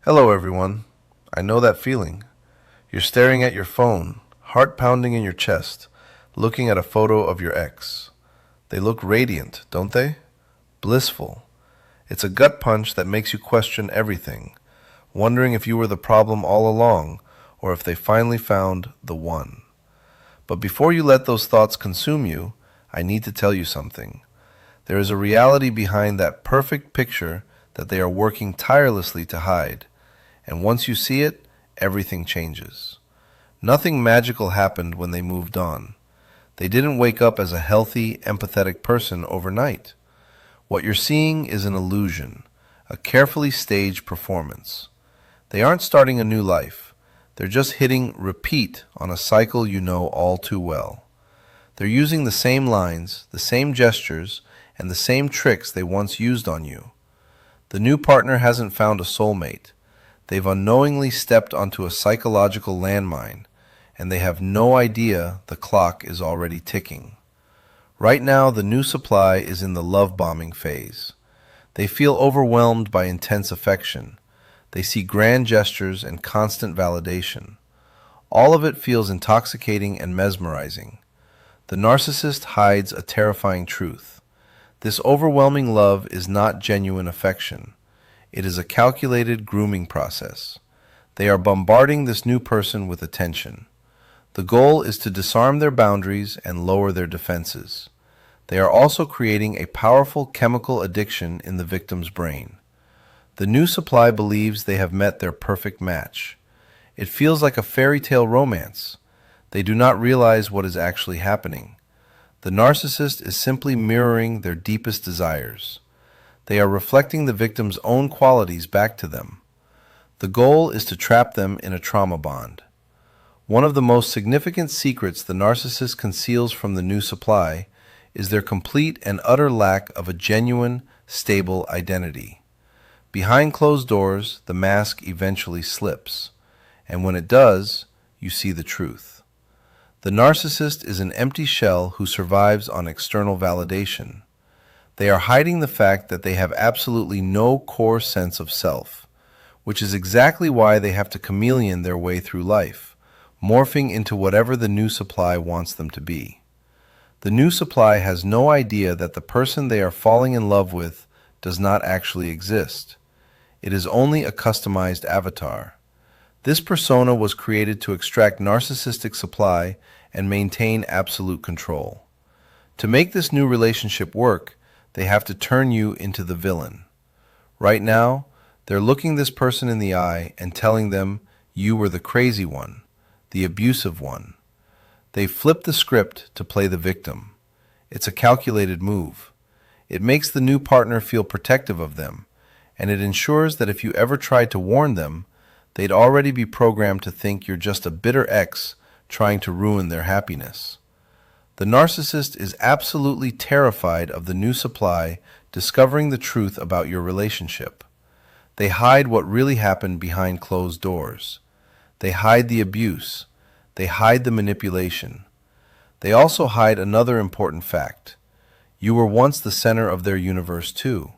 Hello, everyone. I know that feeling. You're staring at your phone, heart pounding in your chest, looking at a photo of your ex. They look radiant, don't they? Blissful. It's a gut punch that makes you question everything, wondering if you were the problem all along or if they finally found the one. But before you let those thoughts consume you, I need to tell you something. There is a reality behind that perfect picture that they are working tirelessly to hide. And once you see it, everything changes. Nothing magical happened when they moved on. They didn't wake up as a healthy, empathetic person overnight. What you're seeing is an illusion, a carefully staged performance. They aren't starting a new life. They're just hitting repeat on a cycle you know all too well. They're using the same lines, the same gestures, and the same tricks they once used on you. The new partner hasn't found a soulmate. They've unknowingly stepped onto a psychological landmine, and they have no idea the clock is already ticking. Right now, the new supply is in the love bombing phase. They feel overwhelmed by intense affection. They see grand gestures and constant validation. All of it feels intoxicating and mesmerizing. The narcissist hides a terrifying truth. This overwhelming love is not genuine affection. It is a calculated grooming process. They are bombarding this new person with attention. The goal is to disarm their boundaries and lower their defenses. They are also creating a powerful chemical addiction in the victim's brain. The new supply believes they have met their perfect match. It feels like a fairy tale romance. They do not realize what is actually happening. The narcissist is simply mirroring their deepest desires. They are reflecting the victim's own qualities back to them. The goal is to trap them in a trauma bond. One of the most significant secrets the narcissist conceals from the new supply is their complete and utter lack of a genuine, stable identity. Behind closed doors, the mask eventually slips, and when it does, you see the truth. The narcissist is an empty shell who survives on external validation. They are hiding the fact that they have absolutely no core sense of self, which is exactly why they have to chameleon their way through life, morphing into whatever the new supply wants them to be. The new supply has no idea that the person they are falling in love with does not actually exist. It is only a customized avatar. This persona was created to extract narcissistic supply and maintain absolute control. To make this new relationship work, they have to turn you into the villain. Right now, they're looking this person in the eye and telling them you were the crazy one, the abusive one. They flip the script to play the victim. It's a calculated move. It makes the new partner feel protective of them, and it ensures that if you ever tried to warn them, they'd already be programmed to think you're just a bitter ex trying to ruin their happiness. The narcissist is absolutely terrified of the new supply discovering the truth about your relationship. They hide what really happened behind closed doors. They hide the abuse. They hide the manipulation. They also hide another important fact. You were once the center of their universe too.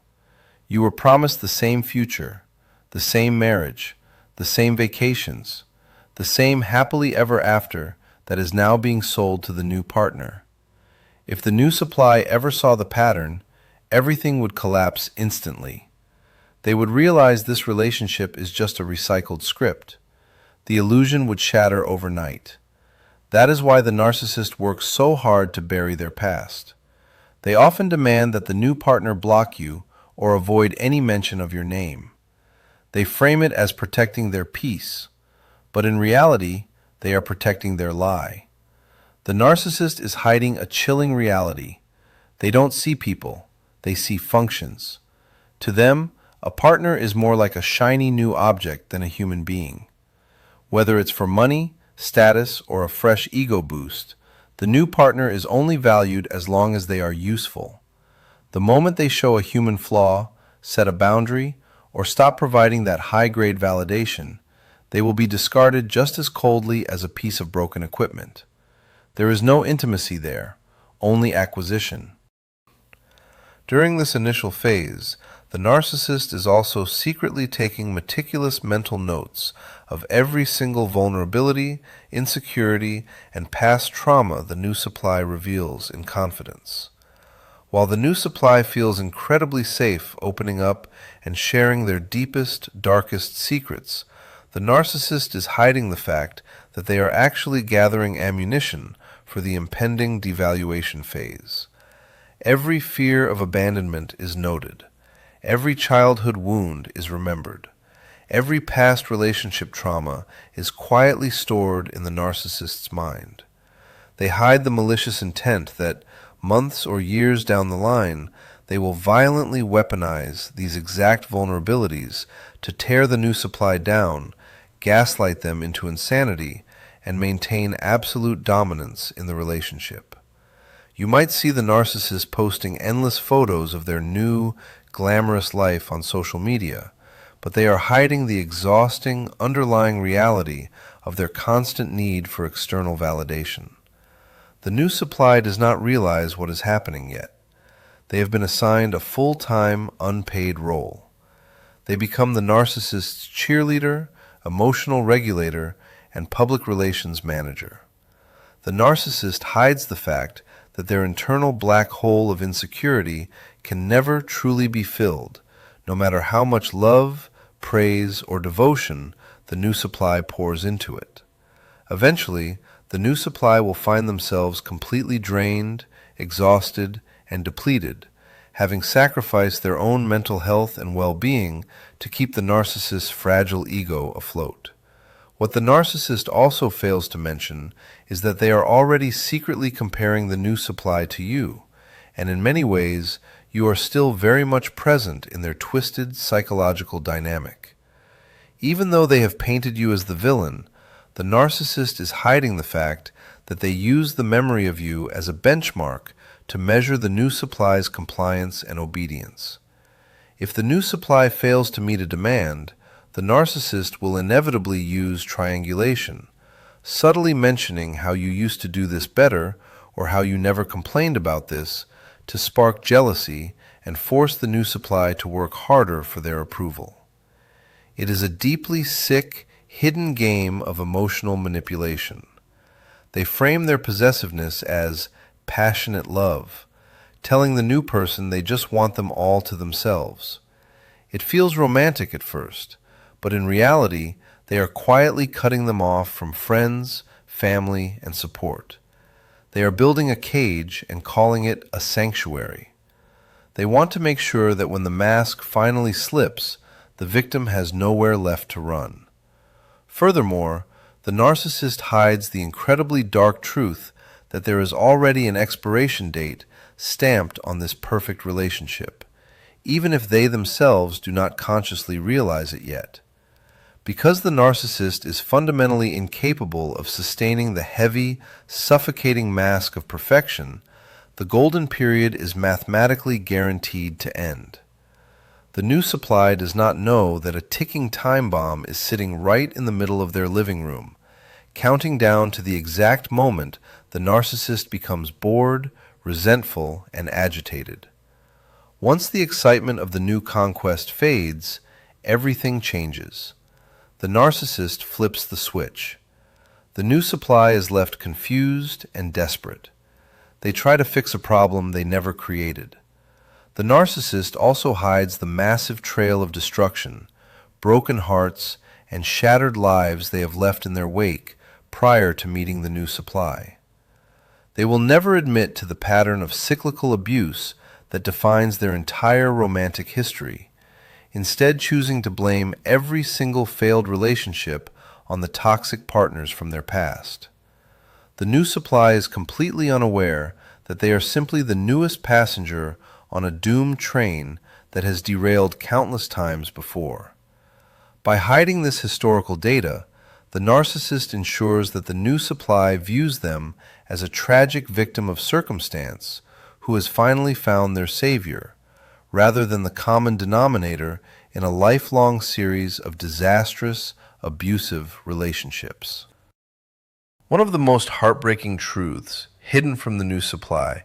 You were promised the same future, the same marriage, the same vacations, the same happily ever after that is now being sold to the new partner. If the new supply ever saw the pattern, everything would collapse instantly. They would realize this relationship is just a recycled script. The illusion would shatter overnight. That is why the narcissist works so hard to bury their past. They often demand that the new partner block you or avoid any mention of your name. They frame it as protecting their peace, but in reality, they are protecting their lie. The narcissist is hiding a chilling reality. They don't see people, they see functions. To them, a partner is more like a shiny new object than a human being. Whether it's for money, status, or a fresh ego boost, the new partner is only valued as long as they are useful. The moment they show a human flaw, set a boundary, or stop providing that high-grade validation, they will be discarded just as coldly as a piece of broken equipment. There is no intimacy there, only acquisition. During this initial phase, The narcissist is also secretly taking meticulous mental notes of every single vulnerability, insecurity, and past trauma the new supply reveals in confidence. While the new supply feels incredibly safe opening up and sharing their deepest, darkest secrets, the narcissist is hiding the fact that they are actually gathering ammunition for the impending devaluation phase. Every fear of abandonment is noted. Every childhood wound is remembered. Every past relationship trauma is quietly stored in the narcissist's mind. They hide the malicious intent that, months or years down the line, they will violently weaponize these exact vulnerabilities to tear the new supply down, gaslight them into insanity, and maintain absolute dominance in the relationship. You might see the narcissist posting endless photos of their new, glamorous life on social media, but they are hiding the exhausting, underlying reality of their constant need for external validation. The new supply does not realize what is happening yet. They have been assigned a full-time, unpaid role. They become the narcissist's cheerleader, emotional regulator, and public relations manager. The narcissist hides the fact that their internal black hole of insecurity can never truly be filled, no matter how much love, praise, or devotion the new supply pours into it. Eventually, the new supply will find themselves completely drained, exhausted, and depleted, having sacrificed their own mental health and well-being to keep the narcissist's fragile ego afloat. What the narcissist also fails to mention is that they are already secretly comparing the new supply to you, and in many ways, you are still very much present in their twisted psychological dynamic. Even though they have painted you as the villain, the narcissist is hiding the fact that they use the memory of you as a benchmark to measure the new supply's compliance and obedience. If the new supply fails to meet a demand, the narcissist will inevitably use triangulation, subtly mentioning how you used to do this better or how you never complained about this, to spark jealousy and force the new supply to work harder for their approval. It is a deeply sick, hidden game of emotional manipulation. They frame their possessiveness as passionate love, telling the new person they just want them all to themselves. It feels romantic at first, but in reality, they are quietly cutting them off from friends, family, and support. They are building a cage and calling it a sanctuary. They want to make sure that when the mask finally slips, the victim has nowhere left to run. Furthermore, the narcissist hides the incredibly dark truth that there is already an expiration date stamped on this perfect relationship, even if they themselves do not consciously realize it yet. Because the narcissist is fundamentally incapable of sustaining the heavy, suffocating mask of perfection, the golden period is mathematically guaranteed to end. The new supply does not know that a ticking time bomb is sitting right in the middle of their living room, counting down to the exact moment the narcissist becomes bored, resentful, and agitated. Once the excitement of the new conquest fades, everything changes. The narcissist flips the switch. The new supply is left confused and desperate. They try to fix a problem they never created. The narcissist also hides the massive trail of destruction, broken hearts, and shattered lives they have left in their wake prior to meeting the new supply. They will never admit to the pattern of cyclical abuse that defines their entire romantic history, instead choosing to blame every single failed relationship on the toxic partners from their past. The new supply is completely unaware that they are simply the newest passenger on a doomed train that has derailed countless times before. By hiding this historical data, the narcissist ensures that the new supply views them as a tragic victim of circumstance who has finally found their savior, rather than the common denominator in a lifelong series of disastrous, abusive relationships. One of the most heartbreaking truths hidden from the new supply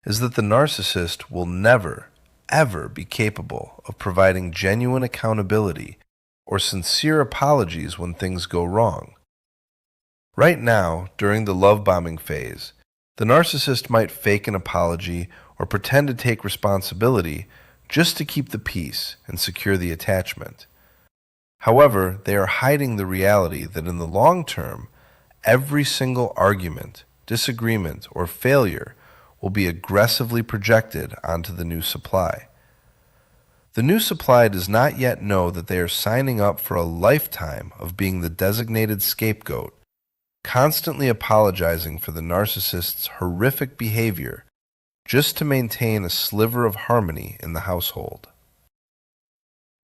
is that the narcissist will never, ever be capable of providing genuine accountability or sincere apologies when things go wrong. Right now, during the love bombing phase, the narcissist might fake an apology or pretend to take responsibility just to keep the peace and secure the attachment. However, they are hiding the reality that in the long term, every single argument, disagreement, or failure will be aggressively projected onto the new supply. The new supply does not yet know that they are signing up for a lifetime of being the designated scapegoat, constantly apologizing for the narcissist's horrific behavior just to maintain a sliver of harmony in the household.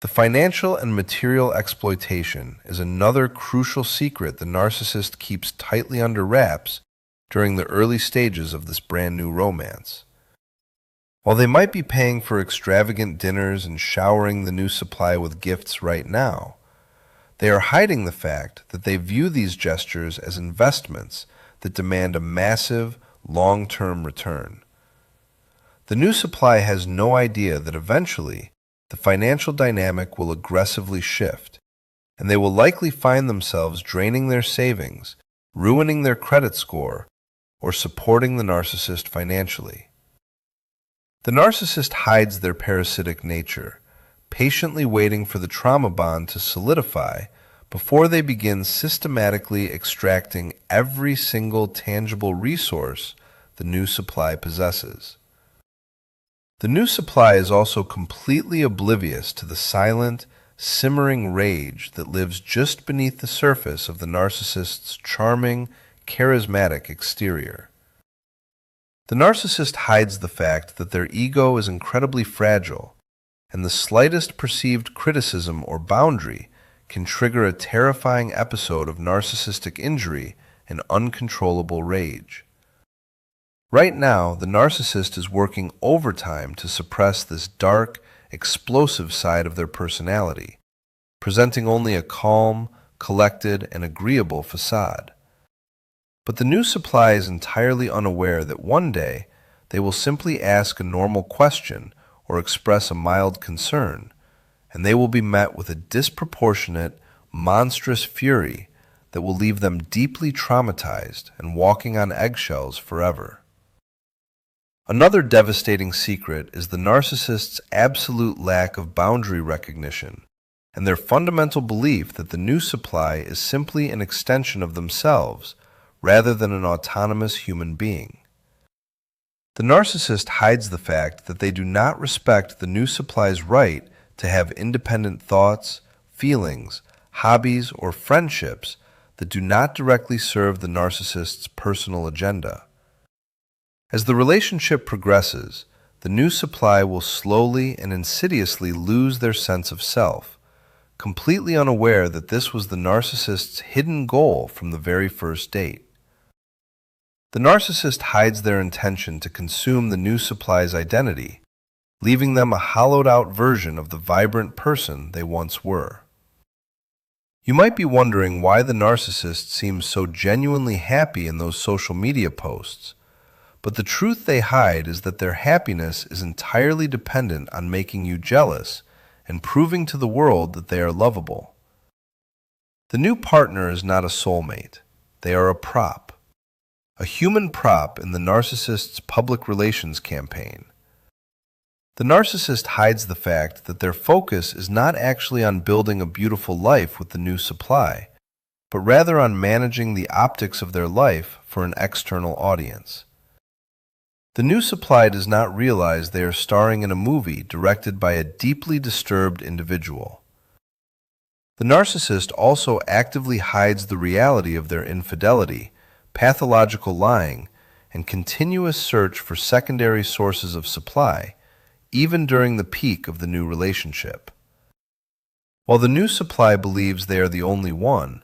The financial and material exploitation is another crucial secret the narcissist keeps tightly under wraps during the early stages of this brand new romance. While they might be paying for extravagant dinners and showering the new supply with gifts right now, they are hiding the fact that they view these gestures as investments that demand a massive, long-term return. The new supply has no idea that eventually the financial dynamic will aggressively shift, and they will likely find themselves draining their savings, ruining their credit score, or supporting the narcissist financially. The narcissist hides their parasitic nature, patiently waiting for the trauma bond to solidify before they begin systematically extracting every single tangible resource the new supply possesses. The new supply is also completely oblivious to the silent, simmering rage that lives just beneath the surface of the narcissist's charming, charismatic exterior. The narcissist hides the fact that their ego is incredibly fragile, and the slightest perceived criticism or boundary can trigger a terrifying episode of narcissistic injury and uncontrollable rage. Right now, the narcissist is working overtime to suppress this dark, explosive side of their personality, presenting only a calm, collected, and agreeable facade. But the new supply is entirely unaware that one day they will simply ask a normal question or express a mild concern, and they will be met with a disproportionate, monstrous fury that will leave them deeply traumatized and walking on eggshells forever. Another devastating secret is the narcissist's absolute lack of boundary recognition and their fundamental belief that the new supply is simply an extension of themselves rather than an autonomous human being. The narcissist hides the fact that they do not respect the new supply's right to have independent thoughts, feelings, hobbies, or friendships that do not directly serve the narcissist's personal agenda. As the relationship progresses, the new supply will slowly and insidiously lose their sense of self, completely unaware that this was the narcissist's hidden goal from the very first date. The narcissist hides their intention to consume the new supply's identity, leaving them a hollowed-out version of the vibrant person they once were. You might be wondering why the narcissist seems so genuinely happy in those social media posts, but the truth they hide is that their happiness is entirely dependent on making you jealous and proving to the world that they are lovable. The new partner is not a soulmate. They are a prop. A human prop in the narcissist's public relations campaign. The narcissist hides the fact that their focus is not actually on building a beautiful life with the new supply, but rather on managing the optics of their life for an external audience. The new supply does not realize they are starring in a movie directed by a deeply disturbed individual. The narcissist also actively hides the reality of their infidelity, pathological lying, and continuous search for secondary sources of supply, even during the peak of the new relationship. While the new supply believes they are the only one,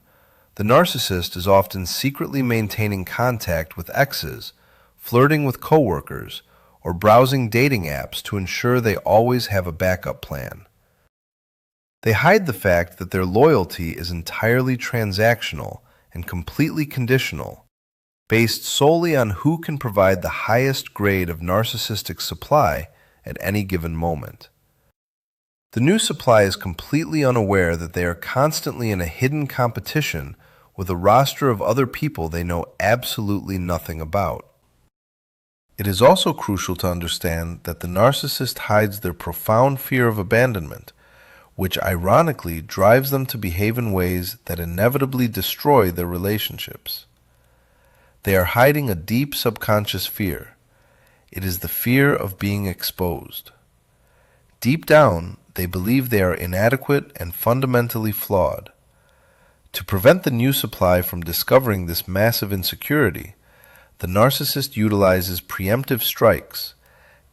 the narcissist is often secretly maintaining contact with exes, flirting with coworkers, or browsing dating apps to ensure they always have a backup plan. They hide the fact that their loyalty is entirely transactional and completely conditional, based solely on who can provide the highest grade of narcissistic supply at any given moment. The new supply is completely unaware that they are constantly in a hidden competition with a roster of other people they know absolutely nothing about. It is also crucial to understand that the narcissist hides their profound fear of abandonment, which ironically drives them to behave in ways that inevitably destroy their relationships. They are hiding a deep subconscious fear. It is the fear of being exposed. Deep down, they believe they are inadequate and fundamentally flawed. To prevent the new supply from discovering this massive insecurity, the narcissist utilizes preemptive strikes,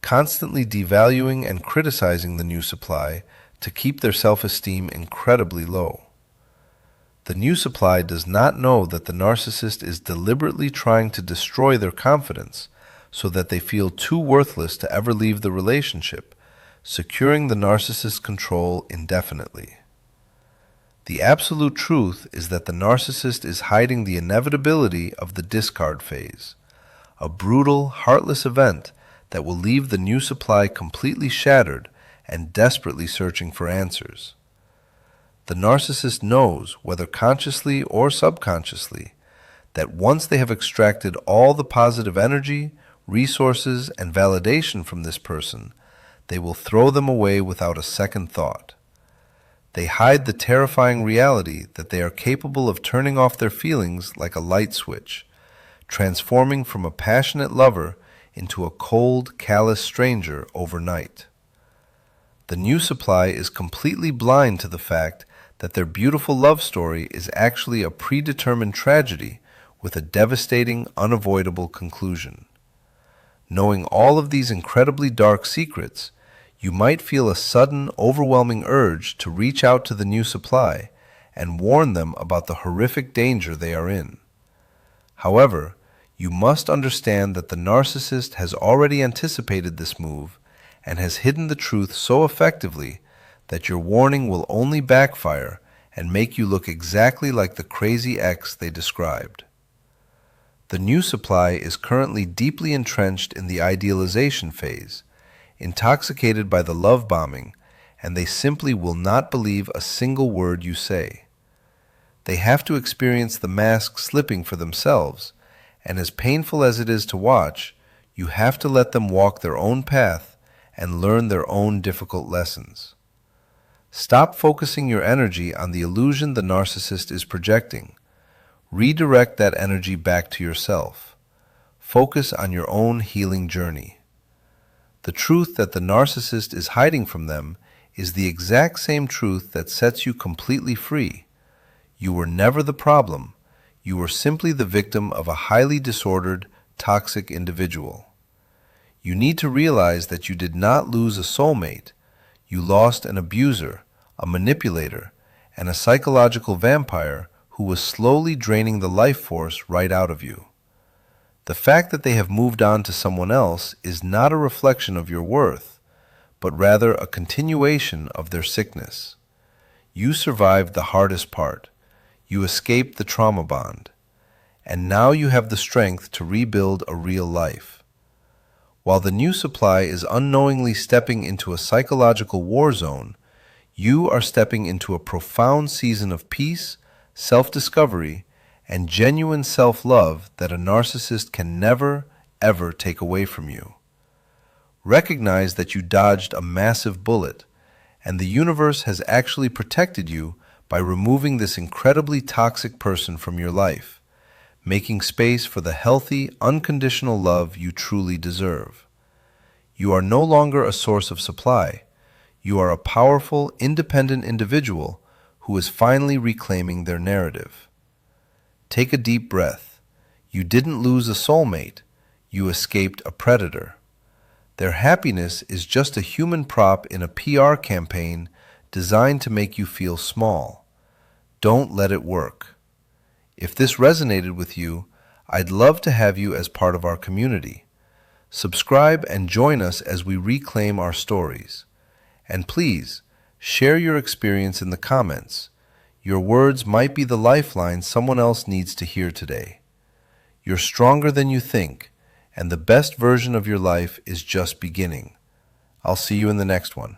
constantly devaluing and criticizing the new supply to keep their self-esteem incredibly low. The new supply does not know that the narcissist is deliberately trying to destroy their confidence so that they feel too worthless to ever leave the relationship, securing the narcissist's control indefinitely. The absolute truth is that the narcissist is hiding the inevitability of the discard phase, a brutal, heartless event that will leave the new supply completely shattered and desperately searching for answers. The narcissist knows, whether consciously or subconsciously, that once they have extracted all the positive energy, resources, and validation from this person, they will throw them away without a second thought. They hide the terrifying reality that they are capable of turning off their feelings like a light switch, transforming from a passionate lover into a cold, callous stranger overnight. The new supply is completely blind to the fact that their beautiful love story is actually a predetermined tragedy with a devastating, unavoidable conclusion. Knowing all of these incredibly dark secrets, you might feel a sudden, overwhelming urge to reach out to the new supply and warn them about the horrific danger they are in. However, you must understand that the narcissist has already anticipated this move and has hidden the truth so effectively that your warning will only backfire and make you look exactly like the crazy ex they described. The new supply is currently deeply entrenched in the idealization phase, intoxicated by the love bombing, and they simply will not believe a single word you say. They have to experience the mask slipping for themselves, and as painful as it is to watch, you have to let them walk their own path and learn their own difficult lessons. Stop focusing your energy on the illusion the narcissist is projecting. Redirect that energy back to yourself. Focus on your own healing journey. The truth that the narcissist is hiding from them is the exact same truth that sets you completely free. You were never the problem. You were simply the victim of a highly disordered, toxic individual. You need to realize that you did not lose a soulmate. You lost an abuser, a manipulator, and a psychological vampire who was slowly draining the life force right out of you. The fact that they have moved on to someone else is not a reflection of your worth, but rather a continuation of their sickness. You survived the hardest part. You escaped the trauma bond. And now you have the strength to rebuild a real life. While the new supply is unknowingly stepping into a psychological war zone, you are stepping into a profound season of peace, self-discovery, and genuine self-love that a narcissist can never, ever take away from you. Recognize that you dodged a massive bullet, and the universe has actually protected you by removing this incredibly toxic person from your life, making space for the healthy, unconditional love you truly deserve. You are no longer a source of supply. You are a powerful, independent individual who is finally reclaiming their narrative. Take a deep breath. You didn't lose a soulmate. You escaped a predator. Their happiness is just a human prop in a PR campaign designed to make you feel small. Don't let it work. If this resonated with you, I'd love to have you as part of our community. Subscribe and join us as we reclaim our stories. And please, share your experience in the comments. Your words might be the lifeline someone else needs to hear today. You're stronger than you think, and the best version of your life is just beginning. I'll see you in the next one.